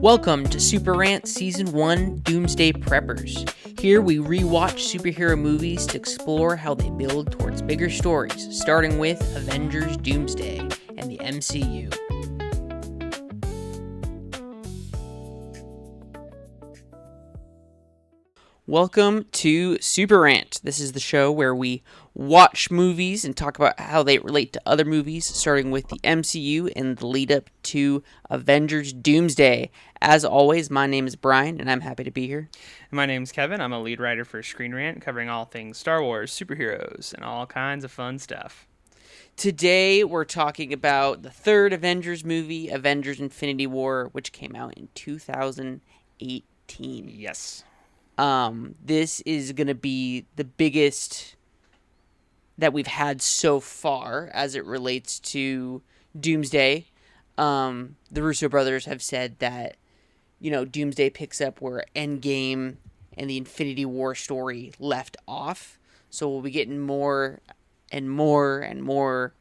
Welcome to Super Rant Season 1 Doomsday Preppers. Here we rewatch superhero movies to explore how they build towards bigger stories, starting with Avengers Doomsday and the MCU. Welcome to Super Rant. This is the show where we watch movies and talk about how they relate to other movies, starting with the MCU and the lead up to Avengers Doomsday. As always, my name is Brian, and I'm happy to be here. My name's Kevin. I'm a lead writer for Screen Rant, covering all things Star Wars, superheroes, and all kinds of fun stuff. Today, we're talking about the third Avengers movie, Avengers Infinity War, which came out in 2018. Yes. This is going to be the biggest that we've had so far as it relates to Doomsday. The Russo brothers have said that, Doomsday picks up where Endgame and the Infinity War story left off. So we'll be getting more and more and more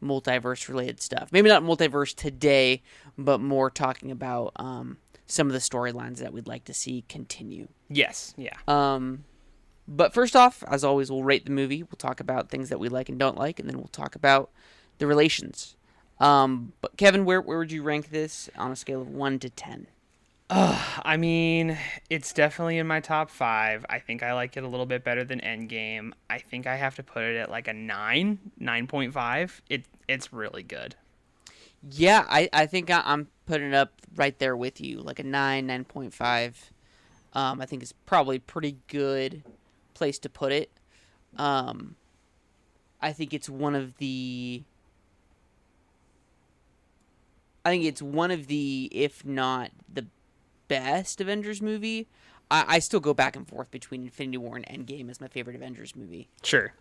multiverse-related stuff. Maybe not multiverse today, but more talking about some of the storylines that we'd like to see continue. Yes, yeah. But first off, as always, we'll rate the movie. We'll talk about things that we like and don't like, and then we'll talk about the relations. But Kevin, where would you rank this on a scale of 1 to 10? I mean, it's definitely in my top 5. I think I like it a little bit better than Endgame. I think I have to put it at like a 9.5. It's really good. Yeah, I think I'm putting it up right there with you, like a 9.5. I think it's probably pretty good place to put it. I think it's one of the, if not the best Avengers movie. I still go back and forth between Infinity War and Endgame as my favorite Avengers movie. Sure.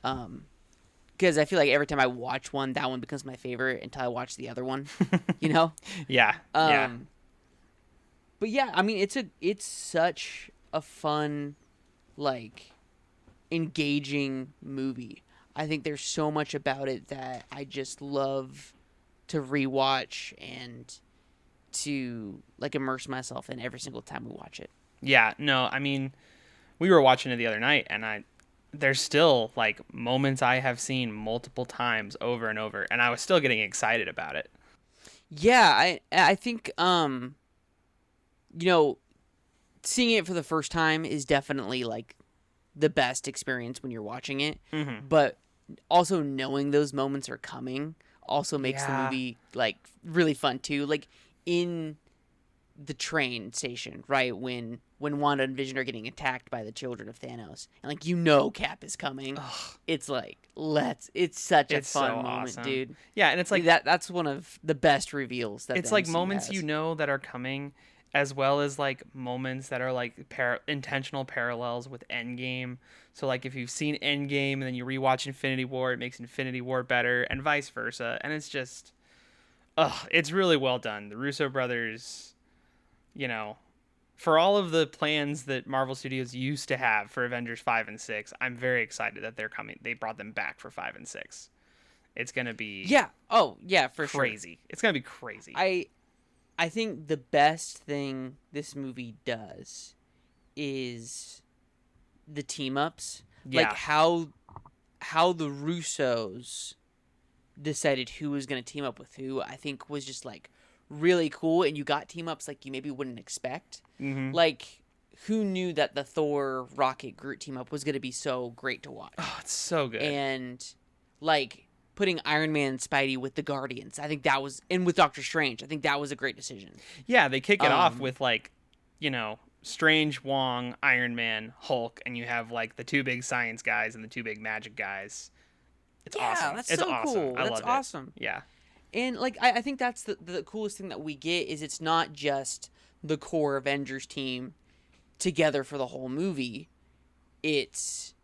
Because I feel like every time I watch one, that one becomes my favorite until I watch the other one. Yeah. Yeah. But yeah, I mean, it's such a fun, engaging movie. I think there's so much about it that I just love to rewatch and to immerse myself in every single time we watch it. Yeah, no, I mean, we were watching it the other night, and there's still moments I have seen multiple times over and over, and I was still getting excited about it. Yeah, I think seeing it for the first time is definitely the best experience when you're watching it. Mm-hmm. But also knowing those moments are coming also makes the movie really fun too. In the train station, right, when Wanda and Vision are getting attacked by the children of Thanos, and Cap is coming. Ugh. It's it's such a fun moment, awesome. Dude. Yeah, and it's that's one of the best reveals that it's the MCU moments has. That are coming, as well as moments that are intentional parallels with Endgame. So if you've seen Endgame and then you rewatch Infinity War, it makes Infinity War better, and vice versa. And it's just, it's really well done. The Russo brothers, for all of the plans that Marvel Studios used to have for Avengers 5 and 6, I'm very excited that they're coming. They brought them back for 5 and 6. It's going to be for crazy. Sure. It's going to be crazy. I think the best thing this movie does is the team-ups. Yeah. How the Russos decided who was going to team up with who, I think was just really cool, and you got team-ups you maybe wouldn't expect. Mm-hmm. Who knew that the Thor, Rocket, Groot team-up was going to be so great to watch? Oh, it's so good. And, putting Iron Man and Spidey with the Guardians, I think that was, and with Doctor Strange, I think that was a great decision. Yeah, they kick it off with Strange, Wong, Iron Man, Hulk, and you have the two big science guys and the two big magic guys. It's awesome. That's it's so awesome. cool. I that's loved awesome. It. Yeah. And I think that's the coolest thing that we get is it's not just the core Avengers team together for the whole movie. It's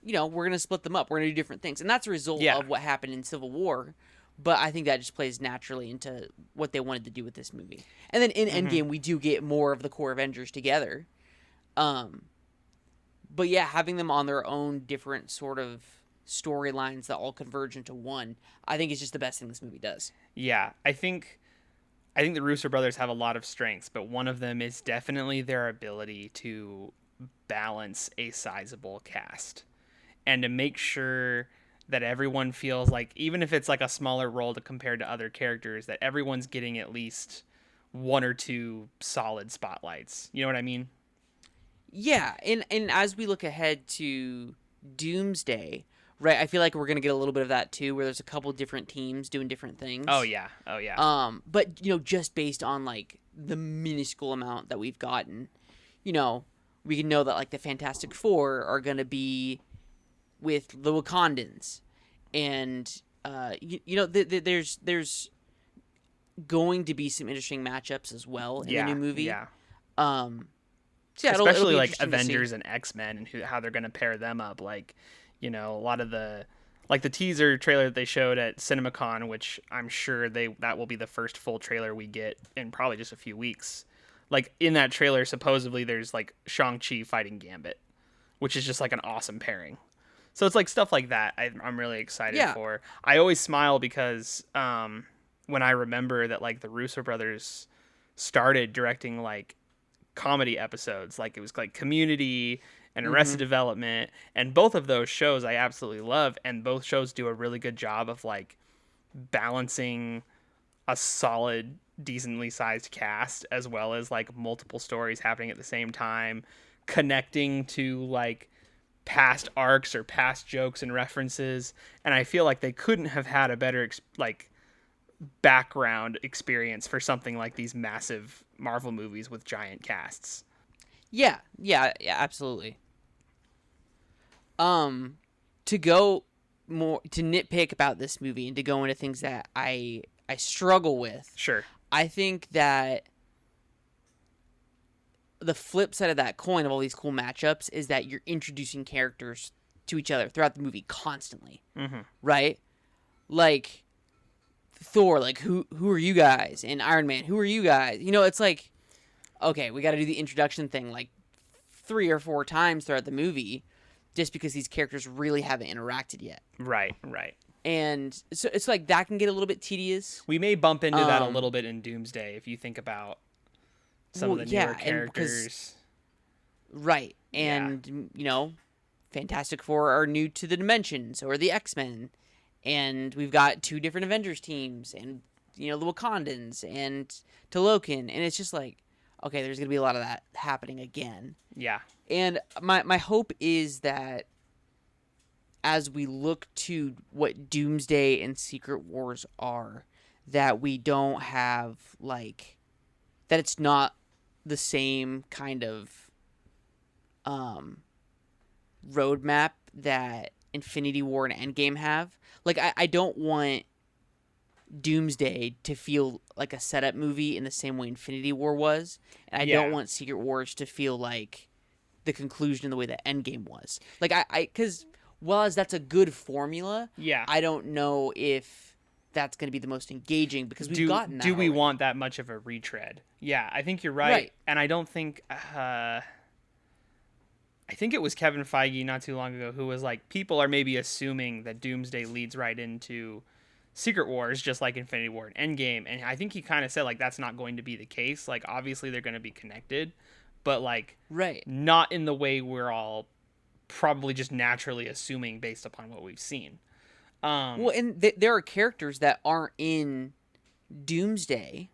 we're going to split them up. We're going to do different things. And that's a result of what happened in Civil War. But I think that just plays naturally into what they wanted to do with this movie. And then in Endgame, we do get more of the core Avengers together. But yeah, having them on their own different sort of storylines that all converge into one, I think is just the best thing this movie does. Yeah, I think I think the Russo brothers have a lot of strengths, but one of them is definitely their ability to balance a sizable cast and to make sure that everyone feels like, even if it's like a smaller role to compared to other characters, that everyone's getting at least one or two solid spotlights. You know what I mean? Yeah, and as we look ahead to Doomsday, right? I feel like we're gonna get a little bit of that too, where there's a couple different teams doing different Oh things. yeah. Oh yeah. But just based on like the minuscule amount that we've gotten, you know, we can know that like the Fantastic Four are gonna be with the Wakandans, and there's going to be some interesting matchups as well in the new Yeah. movie. Yeah. Um, so yeah, it'll Especially be like interesting to see. Avengers and X-Men and how they're going to pair them up. Like, a lot of the teaser trailer that they showed at CinemaCon, which I'm sure that will be the first full trailer we get in probably just a few weeks. Like in that trailer, supposedly there's like Shang-Chi fighting Gambit, which is just like an awesome pairing. So it's like stuff like that I'm really excited Yeah. for. I always smile because when I remember that like the Russo brothers started directing like comedy episodes, like it was like Community and Mm-hmm. Arrested Development, and both of those shows I absolutely love, and both shows do a really good job of like balancing a solid, decently sized cast as well as like multiple stories happening at the same time, connecting to like past arcs or past jokes and references. And I feel like they couldn't have had a better like background experience for something like these massive Marvel movies with giant casts. Yeah. Yeah. Yeah. Absolutely. Um, to go more to nitpick about this movie and to go into things that I struggle with. Sure. I think that the flip side of that coin of all these cool matchups is that you're introducing characters to each other throughout the movie constantly, Mm-hmm. right? Like Thor, like who are you guys? And Iron Man, who are you guys? It's like, okay, we got to do the introduction thing like 3 or 4 times throughout the movie, just because these characters really haven't interacted yet. Right, right. And so it's like that can get a little bit tedious. We may bump into that a Um, little bit in Doomsday if you think about some of well, the newer yeah, and because characters. right, Yeah. and Fantastic Four are new to the dimension, so are the X-Men, and we've got 2 different Avengers teams, and the Wakandans and Talokan, and it's just like, okay, there's gonna be a lot of that happening again. Yeah. And my hope is that as we look to what Doomsday and Secret Wars are, that we don't have like that it's not the same kind of um roadmap that Infinity War and Endgame have. Like I don't want Doomsday to feel like a setup movie in the same way Infinity War was, and I don't Yeah. want Secret Wars to feel like the conclusion in the way that Endgame was. Like because well as that's a good formula, Yeah. I don't know if that's going to be the most engaging because we've do gotten that do we already. want that much of a retread? Yeah, I think you're right, Right. and I don't think. I think it was Kevin Feige not too long ago who was like, people are maybe assuming that Doomsday leads right into Secret Wars, just like Infinity War and Endgame, and I think he kind of said like that's not going to be the case. Like obviously they're going to be connected, but like Right. not in the way we're all probably just naturally assuming based upon what we've seen. Well, and there are characters that aren't in Doomsday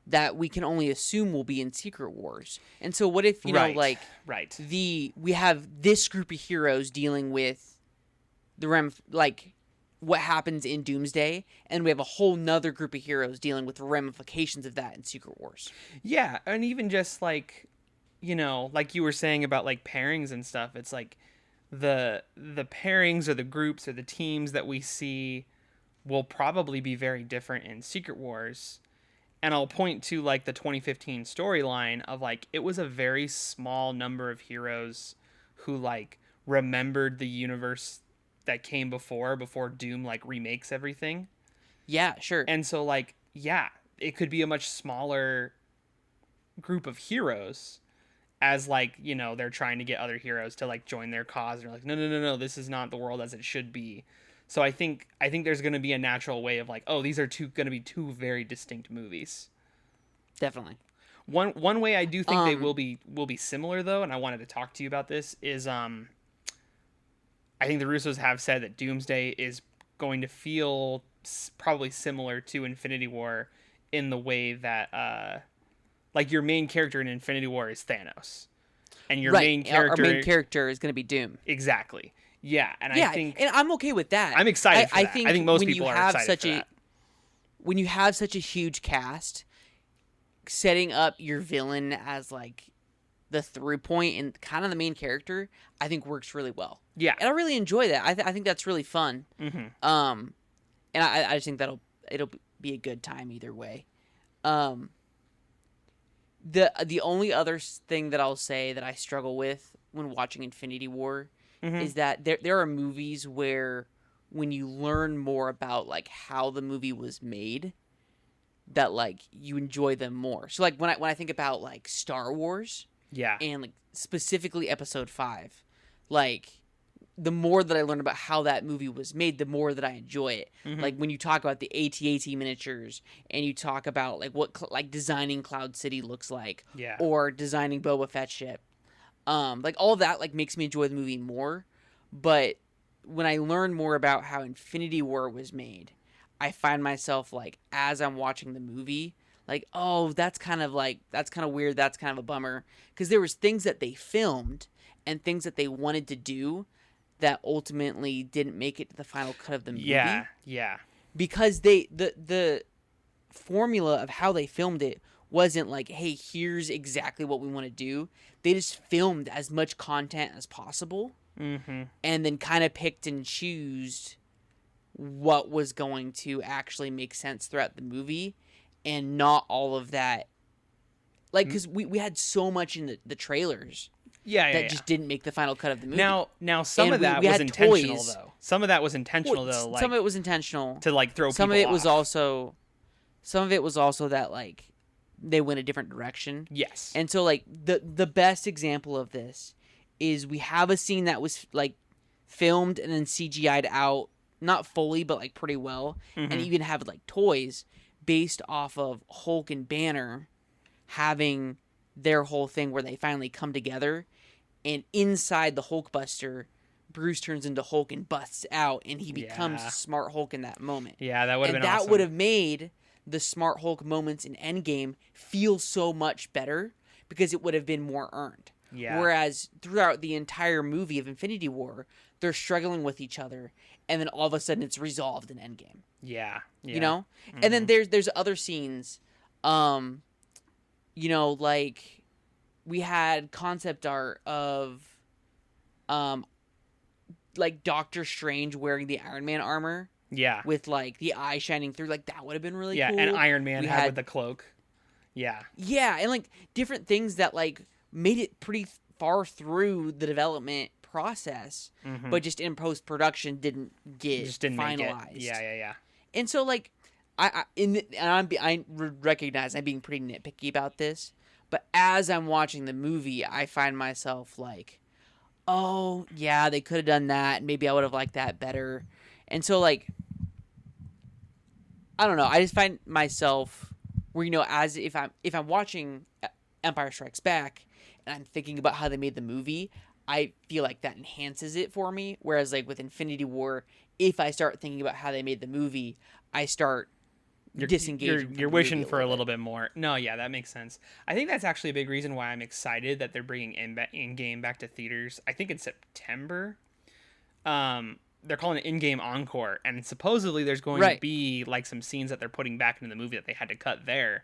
that we can only assume will be in Secret Wars. And so what if, Right, like right. we have this group of heroes dealing with like what happens in Doomsday, and we have a whole nother group of heroes dealing with the ramifications of that in Secret Wars. Yeah, and even just like, like you were saying about like pairings and stuff, it's like the pairings or the groups or the teams that we see will probably be very different in Secret Wars. And I'll point to like the 2015 storyline of like it was a very small number of heroes who like remembered the universe that came before Doom like remakes everything. Yeah, sure. And so like yeah, it could be a much smaller group of heroes as like they're trying to get other heroes to like join their cause, and they're like no, no, no, no, this is not the world as it should be. So I think there's going to be a natural way of like, oh, these are going to be two very distinct movies. Definitely. One way I do think they Um, will be similar though, and I wanted to talk to you about this is I think the Russos have said that Doomsday is going to feel probably similar to Infinity War in the way that like your main character in Infinity War is Thanos, and your right. main Our main character character is going to be Doom. exactly. Yeah, and I Yeah, think and I'm okay with that. I'm excited for I that. I think think most when you people are have excited such for a that. when you have such a huge cast, setting up your villain as like the through point and kind of the main character, I think works really well. Yeah. And I really enjoy that. I think that's really fun. Mm-hmm. Um, and I just think it'll be a good time either way. Um, the only other thing that I'll say that I struggle with when watching Infinity War Mm-hmm. is that there are movies where when you learn more about like how the movie was made, that like you enjoy them more. So like when I think about like Star Wars Yeah. and like specifically Episode 5, like the more that I learn about how that movie was made, the more that I enjoy it. Mm-hmm. Like when you talk about the AT-AT miniatures and you talk about like what like designing Cloud City looks like Yeah. or designing Boba Fett ship, like all of that like makes me enjoy the movie more. But when I learn more about how Infinity War was made, I find myself like as I'm watching the movie, like oh that's kind of weird, that's kind of a bummer because there was things that they filmed and things that they wanted to do that ultimately didn't make it to the final cut of the Yeah. movie Yeah. because the formula of how they filmed it wasn't like, hey, here's exactly what we want to do. They just filmed as much content as possible Mm-hmm. and then kind of picked and chose what was going to actually make sense throughout the movie and not all of that. Like, because we had so much in the trailers Yeah. Yeah. that Yeah. just didn't make the final cut of the movie. Now, some And of that we was had intentional toys. though. Some of that was intentional Well, though, like some of it was intentional. to like throw Some people of it was off. also some of it was also that like they went a different direction. Yes. And so like the best example of this is we have a scene that was like filmed and then CGI'd out, not fully but like pretty well, and Mm-hmm. even have like toys based off of Hulk and Banner having their whole thing where they finally come together and inside the Hulkbuster Bruce turns into Hulk and busts out and he becomes Yeah. Smart Hulk in that moment. Yeah, that would have And been that awesome. would have made the Smart Hulk moments in Endgame feel so much better because it would have been more earned. Yeah. Whereas throughout the entire movie of Infinity War, they're struggling with each other, and then all of a sudden it's resolved in Endgame. Yeah. You know, Mm-hmm. and then there's other scenes, you know, like we had concept art of, um, like Doctor Strange wearing the Iron Man armor Yeah. with like the eye shining through. Like that would have been really Yeah, cool. and Iron Man We had had with the cloak. Yeah. yeah, and like different things that like made it pretty far through the development process, Mm-hmm. but just in post production didn't get Just didn't finalized. make it. Yeah. Yeah. Yeah. And so like I recognize I'm being pretty nitpicky about this, but as I'm watching the movie, I find myself like, oh yeah, they could have done that. Maybe I would have liked that better. And so like, I don't know. I just find myself where as if I'm watching Empire Strikes Back and I'm thinking about how they made the movie, I feel like that enhances it for me. Whereas like with Infinity War, if I start thinking about how they made the movie, I start disengaging. You're wishing for a little bit more. No, yeah, that makes sense. I think that's actually a big reason why I'm excited that they're bringing in-game back to theaters. I think in September. They're calling it in-game encore, and supposedly there's going to be like some scenes that they're putting back into the movie that they had to cut there,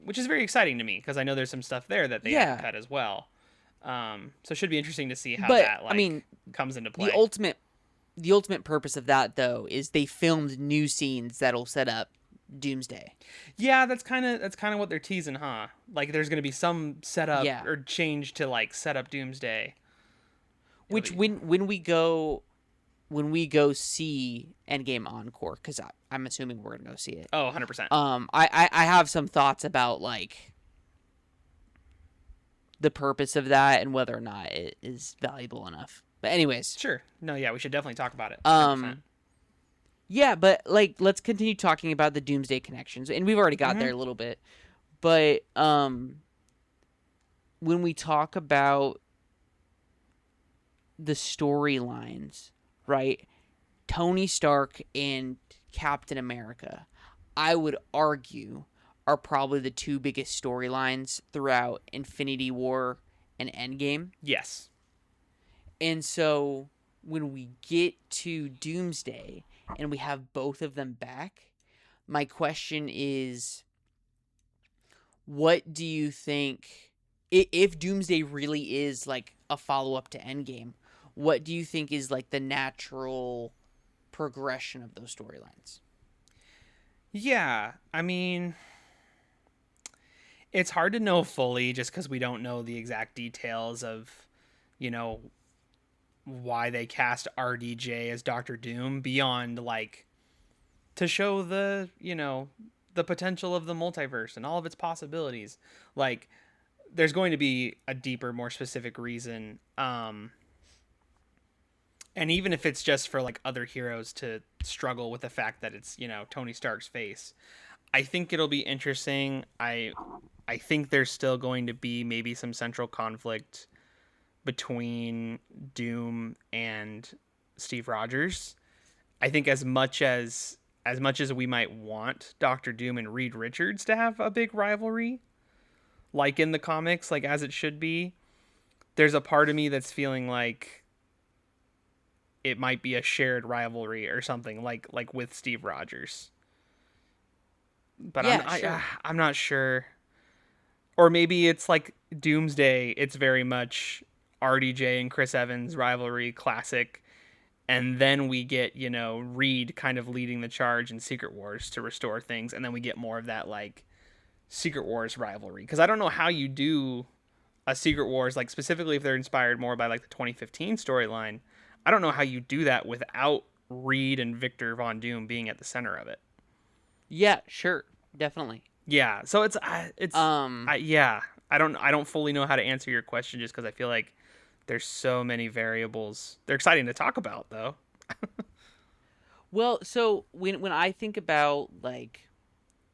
which is very exciting to me because I know there's some stuff there that they had to cut as well. So it should be interesting to see how that comes into play. The ultimate purpose of that though is they filmed new scenes that'll set up Doomsday. Yeah, that's kind of what they're teasing, huh? Like there's going to be some setup or change to like set up Doomsday. Which when we go see Endgame Encore, because I'm assuming we're gonna go see it. Oh, 100%. I have some thoughts about like the purpose of that and whether or not it is valuable enough. But anyways, Sure. No, yeah, we should definitely talk about it. 100%. um, yeah, but like let's continue talking about the Doomsday connections, and we've already got Mm-hmm. there a little bit. But when we talk about the storylines, right? Tony Stark and Captain America, I would argue, are probably the two biggest storylines throughout Infinity War and Endgame. Yes. And so when we get to Doomsday and we have both of them back, my question is, what do you think, if Doomsday really is like a follow-up to Endgame, what do you think is like the natural progression of those storylines? Yeah. I mean, it's hard to know fully just because we don't know the exact details of, you know, why they cast RDJ as Doctor Doom beyond like to show the, the potential of the multiverse and all of its possibilities. Like there's going to be a deeper, more specific reason. And even if it's just for like other heroes to struggle with the fact that it's, Tony Stark's face, I think it'll be interesting. I think there's still going to be maybe some central conflict between Doom and Steve Rogers. I think as much as we might want Doctor Doom and Reed Richards to have a big rivalry, like in the comics, like as it should be, there's a part of me that's feeling like it might be a shared rivalry or something like with Steve Rogers. But Yeah, sure. I'm not sure. Or maybe it's like Doomsday. It's very much RDJ and Chris Evans rivalry, classic. And then we get, Reed kind of leading the charge in Secret Wars to restore things. And then we get more of that, like, Secret Wars rivalry. Because I don't know how you do a Secret Wars, like, specifically if they're inspired more by, like, the 2015 storyline. I don't know how you do that without Reed and Victor Von Doom being at the center of it. Yeah, sure. Definitely. Yeah, so Um yeah, I don't fully know how to answer your question just because I feel like there's so many variables. They're exciting to talk about though. well, so when I think about like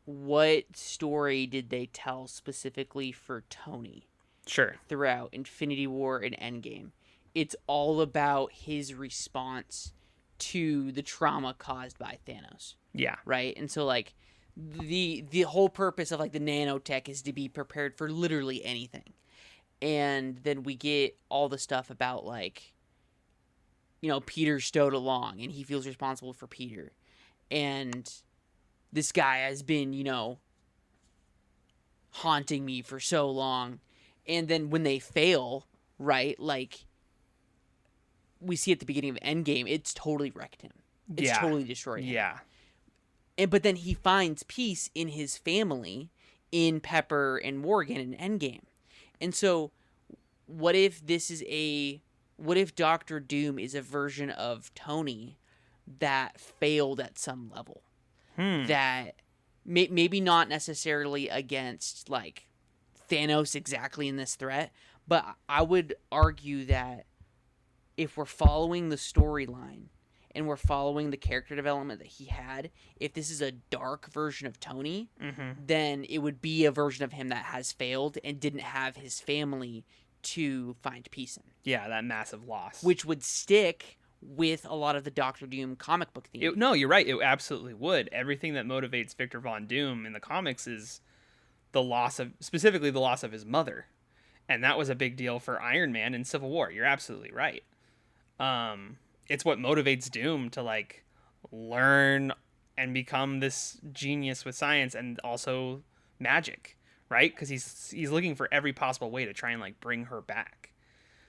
what story did they tell specifically for Tony Sure. throughout Infinity War and Endgame, it's all about his response to the trauma caused by Thanos, Yeah. right? And so like the whole purpose of like the nanotech is to be prepared for literally anything. And then we get all the stuff about like, Peter stowed along and he feels responsible for Peter. And this guy has been, haunting me for so long. And then when they fail, right, like we see at the beginning of Endgame, it's totally wrecked him. It's Yeah. totally destroyed him. Yeah. But then he finds peace in his family, in Pepper and Morgan in Endgame. And so what if Doctor Doom is a version of Tony that failed at some level, Hmm. that maybe not necessarily against like Thanos exactly in this threat, but I would argue that if we're following the storyline and we're following the character development that he had, if this is a dark version of Tony, Mhm. then it would be a version of him that has failed and didn't have his family to find peace in, Yeah, that massive loss. which would stick with a lot of the Doctor Doom comic book theme. No, you're right. It absolutely would. Everything that motivates Victor Von Doom in the comics is specifically the loss of his mother, and that was a big deal for Iron Man in Civil War. You're absolutely right. It's what motivates Doom to like learn and become this genius with science and also magic, right? Because he's looking for every possible way to try and like bring her back.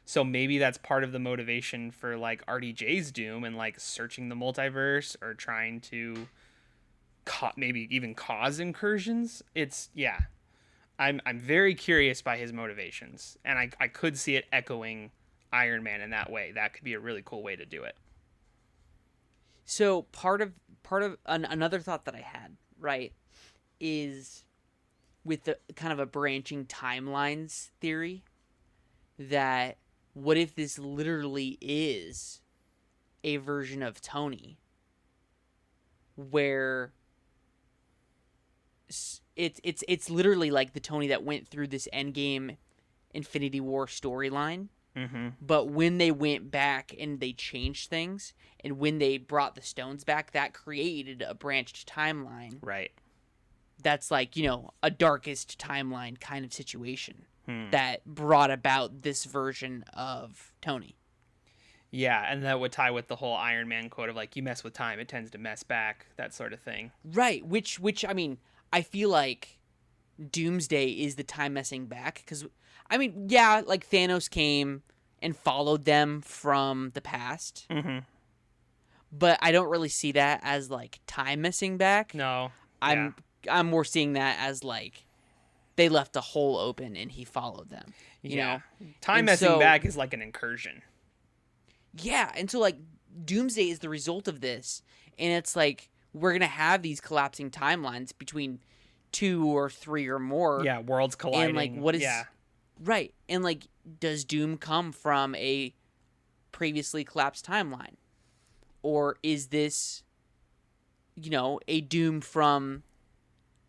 So maybe that's part of the motivation for like RDJ's Doom and like searching the multiverse or trying to maybe even cause incursions. It's yeah. I'm very curious by his motivations, and I could see it echoing Iron Man in that way. That could be a really cool way to do it. So another thought that I had, right, is with the kind of a branching timelines theory, that what if this literally is a version of Tony where it's literally like the Tony that went through this Endgame Infinity War storyline. Mm-hmm. But when they went back and they changed things, and when they brought the stones back, that created a branched timeline. Right. That's like, a darkest timeline kind of situation Hmm. that brought about this version of Tony. Yeah, and that would tie with the whole Iron Man quote of like, you mess with time, it tends to mess back, that sort of thing. Right, which I mean, I feel like Doomsday is the time messing back because, I mean, yeah, like Thanos came and followed them from the past, Mm-hmm. but I don't really see that as like time messing back. No. Yeah. I'm more seeing that as like they left a hole open and he followed them. You Yeah. know? Time And messing so- back is like an incursion. Yeah, and so like Doomsday is the result of this, and it's like we're gonna have these collapsing timelines between 2 or 3 or more. Yeah, worlds colliding. And like what is Yeah. right? And like does Doom come from a previously collapsed timeline, or is this a Doom from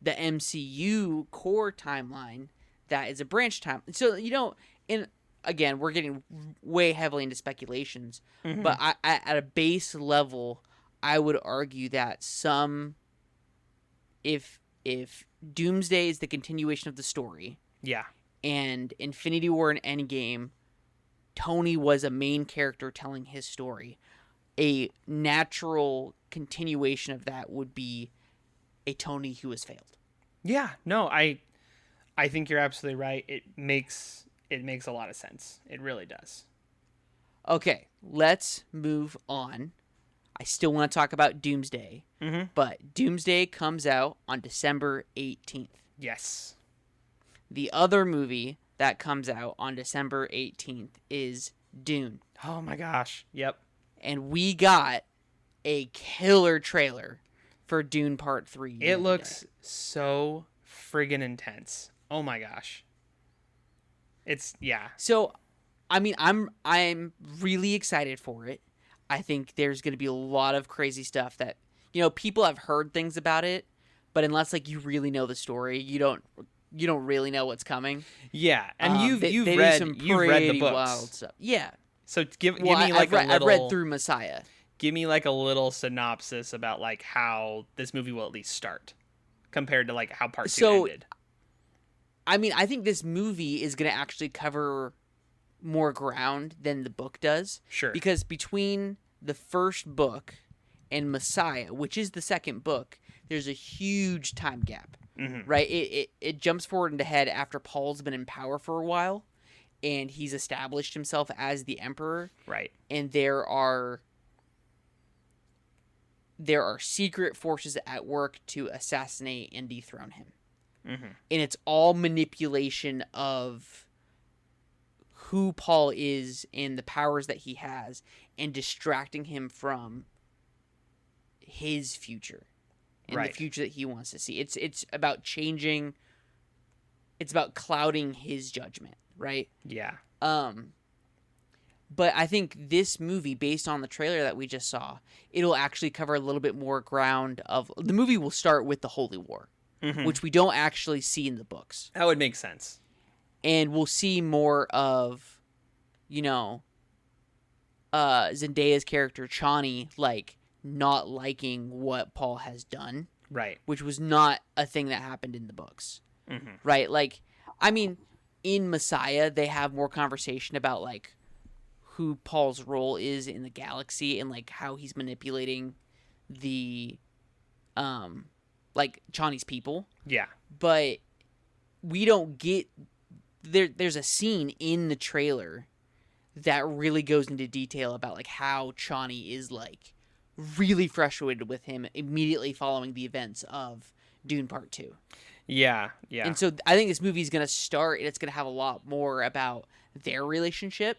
the MCU core timeline that is a branch time? So and again, we're getting way heavily into speculations, Mhm. but at a base level, I would argue that if Doomsday is the continuation of the story Yeah. and Infinity War and Endgame, Tony was a main character telling his story, a natural continuation of that would be a Tony who has failed. Yeah. No, I think you're absolutely right. It makes a lot of sense. It really does. Okay, let's move on. I still want to talk about Doomsday, Mhm. but Doomsday comes out on December 18th. Yes. The other movie that comes out on December 18th is Dune. Oh my gosh. Yep. And we got a killer trailer for Dune Part 3. the It other looks day. so friggin' intense. Oh my gosh. It's yeah. So, I mean, I'm really excited for it. I think there's going to be a lot of crazy stuff that people have heard things about it, but unless like you really know the story, you don't really know what's coming. Yeah, and They you've do read some you've read the pretty books. wild stuff. Yeah. So give Well, me like I've a little read through Messiah. give me like a little synopsis about like how this movie will at least start compared to like how part 2 So- ended. I mean, I think this movie is going to actually cover more ground than the book does. Sure. Because between the first book and Messiah, which is the second book, there's a huge time gap, Mhm. right? It jumps forward and ahead after Paul's been in power for a while, and he's established himself as the emperor, Right. and there are secret forces at work to assassinate and dethrone him. Mhm. And it's all manipulation of who Paul is and the powers that he has and distracting him from his future and Right. the future that he wants to see. It's about changing, it's about clouding his judgment, right? Yeah. But I think this movie, based on the trailer that we just saw, it'll actually cover a little bit more ground of the movie will start with the Holy War, Mhm. which we don't actually see in the books. That would make sense. And we'll see more of, Zendaya's character Chani like not liking what Paul has done, Right. which was not a thing that happened in the books, Mhm. right? Like, I mean, in Messiah, they have more conversation about like who Paul's role is in the galaxy and like how he's manipulating the, like Chani's people, Yeah. but we don't get there's a scene in the trailer that really goes into detail about like how Chani is like really frustrated with him immediately following the events of Dune Part 2. Yeah. Yeah. And so I think this movie is going to start and it's going to have a lot more about their relationship.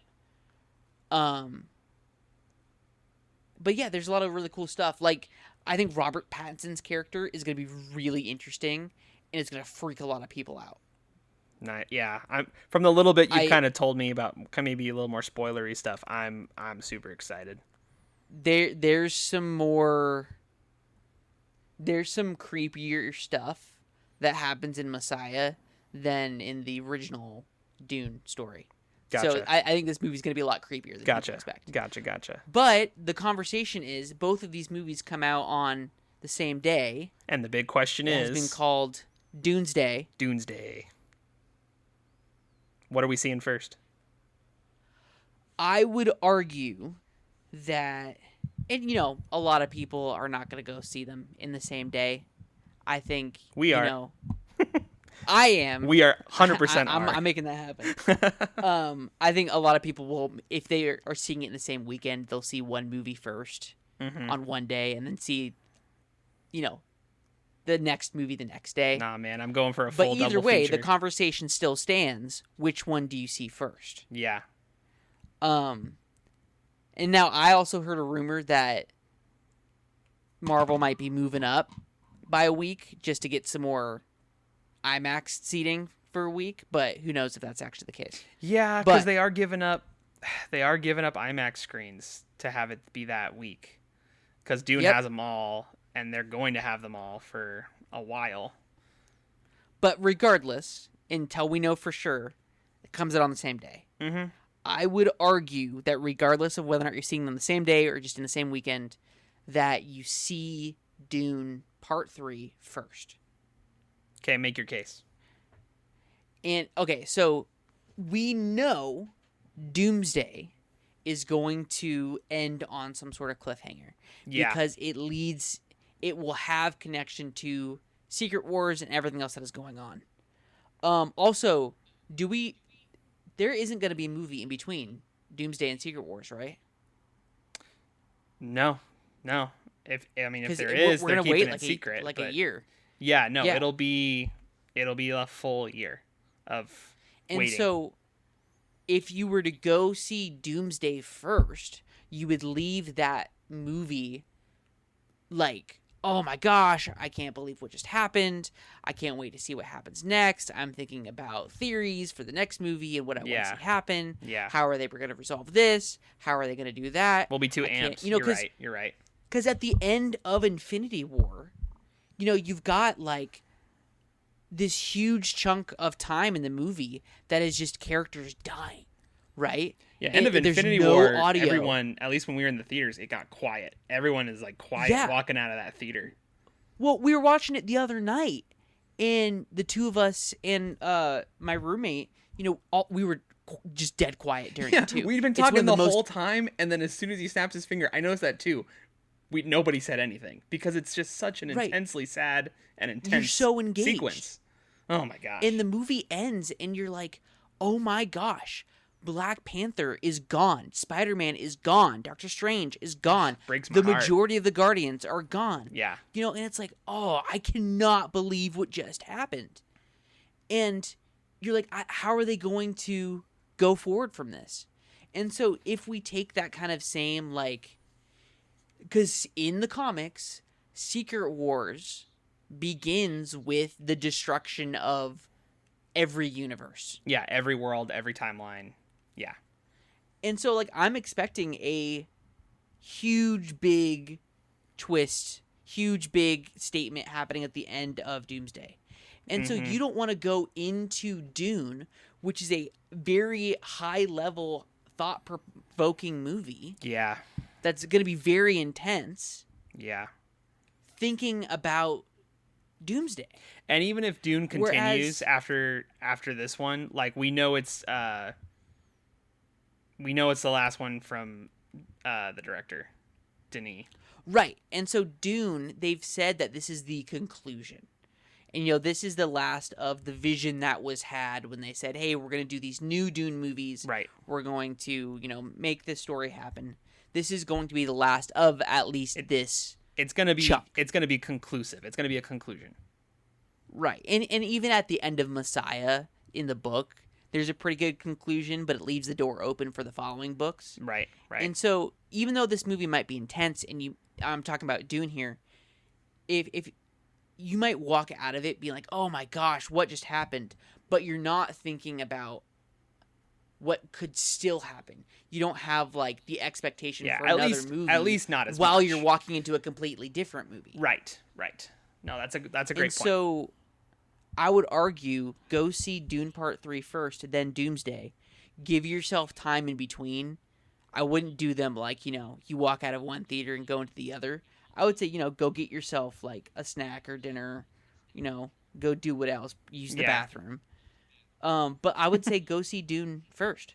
But yeah, there's a lot of really cool stuff. Like, I think Robert Pattinson's character is going to be really interesting and it's going to freak a lot of people out. Yeah, I'm from the little bit you've I kind of told me about, maybe a little more spoilery stuff. I'm super excited. there's some more there's some creepier stuff that happens in Messiah than in the original Dune story. So Gotcha, I think this movie's going to be a lot creepier than people gotcha, expect. gotcha. But the conversation is both of these movies come out on the same day. And the big question It has been is called Doomsday. Doomsday. What are we seeing first? I would argue that, and a lot of people are not going to go see them in the same day. I think, We are. I am. We are 100% I'm making that happen. I think a lot of people will, if they are seeing it in the same weekend, they'll see one movie first on one day and then see, the next movie the next day. Nah, man, I'm going for a But full either double way, feature. the conversation still stands. Which one do you see first? Yeah. And now I also heard a rumor that Marvel might be moving up by a week just to get some more IMAX seating for a week, but who knows if that's actually the case. Yeah, But- because they are giving up IMAX screens to have it be that week. Because Dune Yep. has them all, and they're going to have them all for a while. But regardless, until we know for sure, it comes out on the same day. Mm-hmm. I would argue that regardless of whether or not you're seeing them the same day or just in the same weekend, that you see Dune Part 3 first. Okay, make your case. And, okay, so we know Doomsday is going to end on some sort of cliffhanger. Yeah. Because it will have connection to Secret Wars and everything else that is going on. Also, there isn't going to be a movie in between Doomsday and Secret Wars, right? No. If there is, we're they're gonna keeping wait it like secret. a but year. Yeah, no, Yeah. it'll be a full year of And waiting. so, if you were to go see Doomsday first, you would leave that movie like, oh my gosh, I can't believe what just happened. I can't wait to see what happens next. I'm thinking about theories for the next movie and what I want to see happen. Yeah. How are they going to resolve this? How are they going to do that? We'll be too I can't- amped. You're right. Because at the end of Infinity War, you've got like this huge chunk of time in the movie that is just characters dying, right? Yeah, end of There's Infinity no War, audio. everyone, at least when we were in the theaters, it got quiet. Everyone is like quiet Yeah. walking out of that theater. Well, we were watching it the other night, and the two of us and my roommate, we were just dead quiet during it too. We'd been It's one talking of the whole time, and then as soon as he snaps his finger, I noticed that too. Nobody said anything because it's just such an Right. intensely sad and intense You're so engaged. sequence. Oh my gosh. And the movie ends, and you're like, oh my gosh, Black Panther is gone. Spider-Man is gone. Doctor Strange is gone. Breaks my the heart. majority of the Guardians are gone. Yeah. And it's like, oh, I cannot believe what just happened. And you're like, how are they going to go forward from this? And so if we take that kind of same, like, because in the comics, Secret Wars begins with the destruction of every universe. Yeah, every world, every timeline. Yeah. And so, like, I'm expecting a huge, big twist, huge, big statement happening at the end of Doomsday. And so you don't want to go into Dune, which is a very high-level, thought-provoking movie Yeah. that's going to be very intense, Yeah. thinking about Doomsday. And even if Dune continues Whereas- after this one, like we know it's the last one from the director, Denis. Right. And so Dune, they've said that this is the conclusion. And, this is the last of the vision that was had when they said, hey, we're going to do these new Dune movies. Right. We're going to, make this story happen. This is going to be the last of at least this. It's gonna be chunk. It's gonna be conclusive. It's gonna be a conclusion. Right. And even at the end of Messiah in the book, there's a pretty good conclusion, but it leaves the door open for the following books. Right. And so, even though this movie might be intense, and I'm talking about Dune here, if you might walk out of it being like, "Oh my gosh, what just happened?" but you're not thinking about what could still happen. You don't have like the expectation Yeah, for another at movie least not as while you're much. walking into a completely different movie. Right, right. No, that's a And great point. so I would argue go see Dune Part 3 first, then Doomsday. Give yourself time in between. I wouldn't do them like, you walk out of one theater and go into the other. I would say, go get yourself like a snack or dinner, you know, go do what else, use the Yeah, bathroom. But I would say go see Dune first.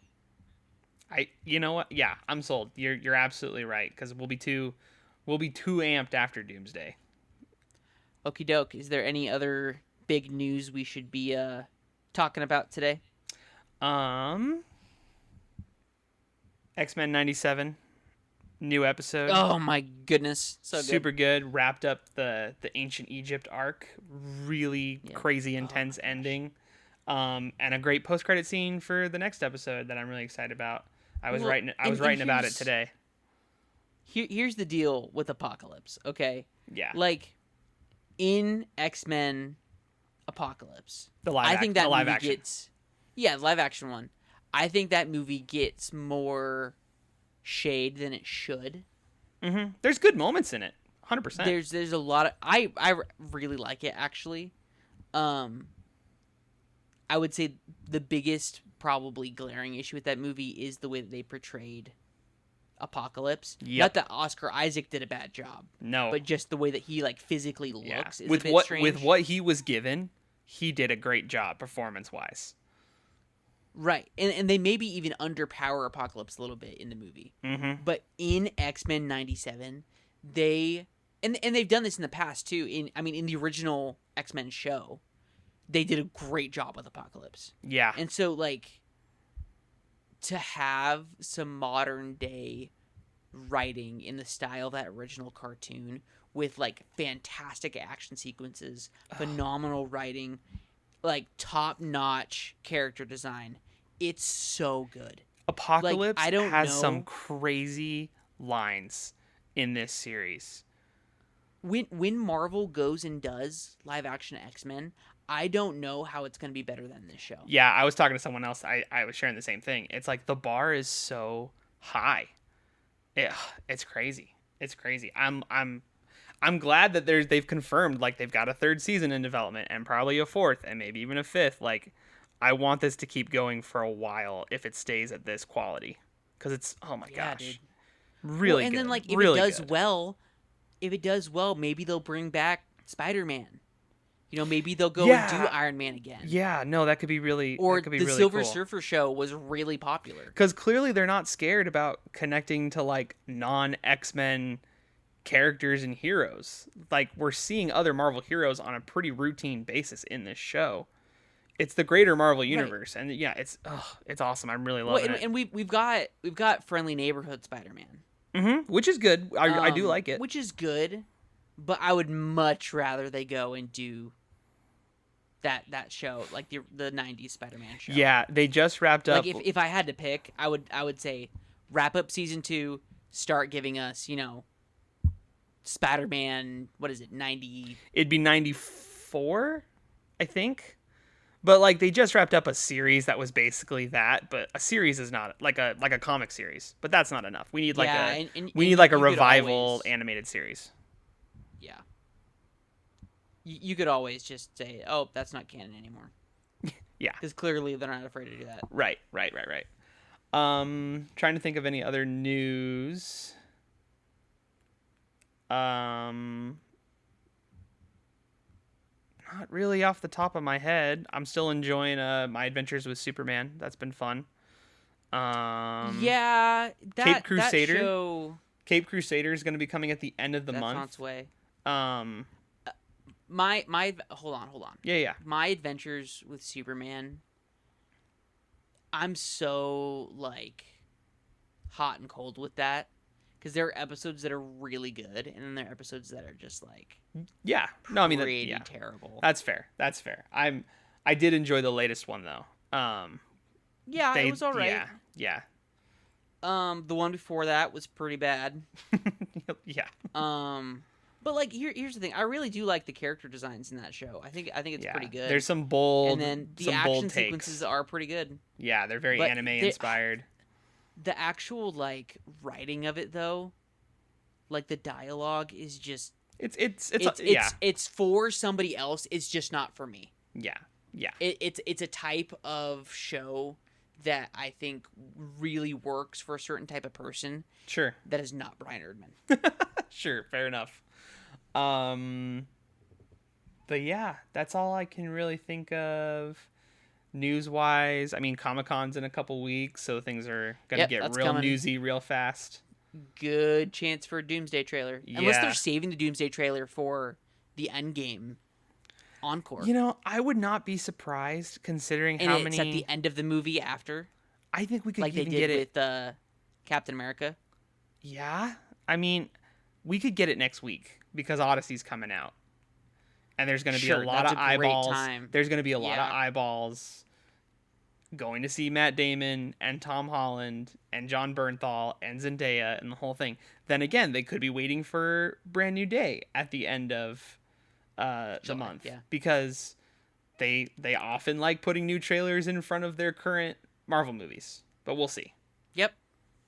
you know what? Yeah, I'm sold. You're absolutely right because we'll be too amped after Doomsday. Okie doke. Is there any other big news we should be talking about today? Um, X-Men 97 new episode. Oh my goodness, so good. Super good. Wrapped up the ancient Egypt arc. Really Yeah. crazy Oh my intense gosh. ending. And a great post credit scene for the next episode that I'm really excited about. I was Well, writing I was and writing about it today. here's the deal with Apocalypse. Okay, Yeah. like in X-Men Apocalypse, The I think that live movie action. gets live action one. I think that movie gets more shade than it should. There's good moments in it. 100%. There's a lot of I really like it actually. Um, I would say the biggest probably glaring issue with that movie is the way that they portrayed Apocalypse. Yep. Not that Oscar Isaac did a bad job, No. but just the way that he like physically Yeah. looks is With a bit what strange. with what he was given, he did a great job performance-wise. Right. And they maybe even underpower Apocalypse a little bit in the movie. Mm-hmm. But in X-Men 97, they and they've done this in the past too. In the original X-Men show, they did a great job with Apocalypse. Yeah. And so like to have some modern day writing in the style of that original cartoon with like fantastic action sequences, phenomenal writing, like top-notch character design. It's so good. Apocalypse I don't has know. some crazy lines in this series. When Marvel goes and does live action X-Men, I don't know how it's going to be better than this show. Yeah, I was talking to someone else. I was sharing the same thing. It's like the bar is so high. It's crazy. It's crazy. I'm glad that they've confirmed like they've got a third season in development and probably a fourth and maybe even a fifth. Like I want this to keep going for a while if it stays at this quality because it's oh my Yeah, gosh, dude. really And good. then like really good. if it does well, maybe they'll bring back Spider-Man. Maybe they'll go and do Yeah, Iron Man again. yeah. No, that could be really Or that could be the really Silver cool. Surfer show was really popular. Because clearly they're not scared about connecting to like non X-Men characters and heroes. Like we're seeing other Marvel heroes on a pretty routine basis in this show. It's the greater Marvel universe, and yeah, it's awesome. I'm really Well, loving and, it. and we've got friendly neighborhood Spider-Man, Which is good. I do like it. which is good, but I would much rather they go and do that show, like the '90s Spider-Man show. Yeah, they just wrapped up. Like if I had to pick, I would say wrap up season 2, start giving us Spider-Man. What is it? 90. It'd be 94, I think. But like they just wrapped up a series that was basically that, but a series is not like a comic series. But that's not enough. We need like Yeah, a and we need like a you could revival always- animated series. Yeah. You could always just say, "Oh, that's not canon anymore," Yeah. because clearly they're not afraid to do that. Right. Trying to think of any other news. Not really off the top of my head. I'm still enjoying my adventures with Superman. That's been fun. Yeah, Cape Crusader? That show Cape Crusader is going to be coming at the end of the that's on month. its way. Um, My hold on. yeah. My adventures with Superman. I'm so like hot and cold with that because there are episodes that are really good, and then there are episodes that are just like Yeah. No, I mean, pretty yeah. terrible. That's fair. I did enjoy the latest one though. Yeah, it was all right. Yeah. The one before that was pretty bad. Yeah. Um, But like here's the thing, I really do like the character designs in that show. I think it's pretty good. There's some And then the some action bold sequences takes. are pretty good. Yeah, they're very But anime inspired. the actual like writing of it though, like the dialogue is just it's for somebody else. It's just not for me. Yeah. Yeah. It's a type of show that I think really works for a certain type of person. Sure. That is not Brian Erdman. Sure, fair enough. But yeah, that's all I can really think of news-wise. I mean, Comic-Con's in a couple weeks, so things are gonna get real coming. newsy real fast. Good chance for a Doomsday trailer. Yeah. Unless they're saving the Doomsday trailer for the Endgame encore. You know, I would not be surprised considering And how it's many. at the end of the movie after, I think we could like they even did get it. with Captain America. Yeah, I mean, we could get it next week because Odyssey's coming out, and there's going to be Sure, a lot that's of a great eyeballs. time. There's going to be a lot Yeah. of eyeballs going to see Matt Damon and Tom Holland and John Bernthal and Zendaya and the whole thing. Then again, they could be waiting for Brand New Day at the end of the July, month yeah. because they often like putting new trailers in front of their current Marvel movies. But we'll see. Yep.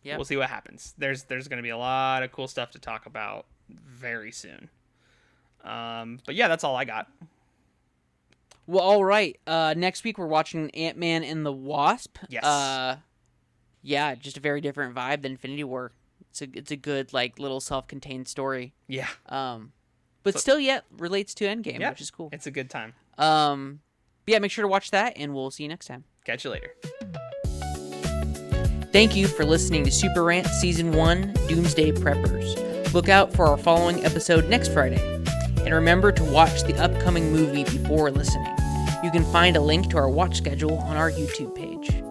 We'll see what happens. There's going to be a lot of cool stuff to talk about very soon. But yeah, that's all I got. Well, all right. Next week we're watching Ant-Man and the Wasp. Yes. Yeah, just a very different vibe than Infinity War. It's a good like little self-contained story. Yeah. But still yet relates to Endgame, Yeah, which is cool. It's a good time. But yeah, make sure to watch that, and we'll see you next time. Catch you later. Thank you for listening to Super Rant Season 1 Doomsday Preppers. Look out for our following episode next Friday. And remember to watch the upcoming movie before listening. You can find a link to our watch schedule on our YouTube page.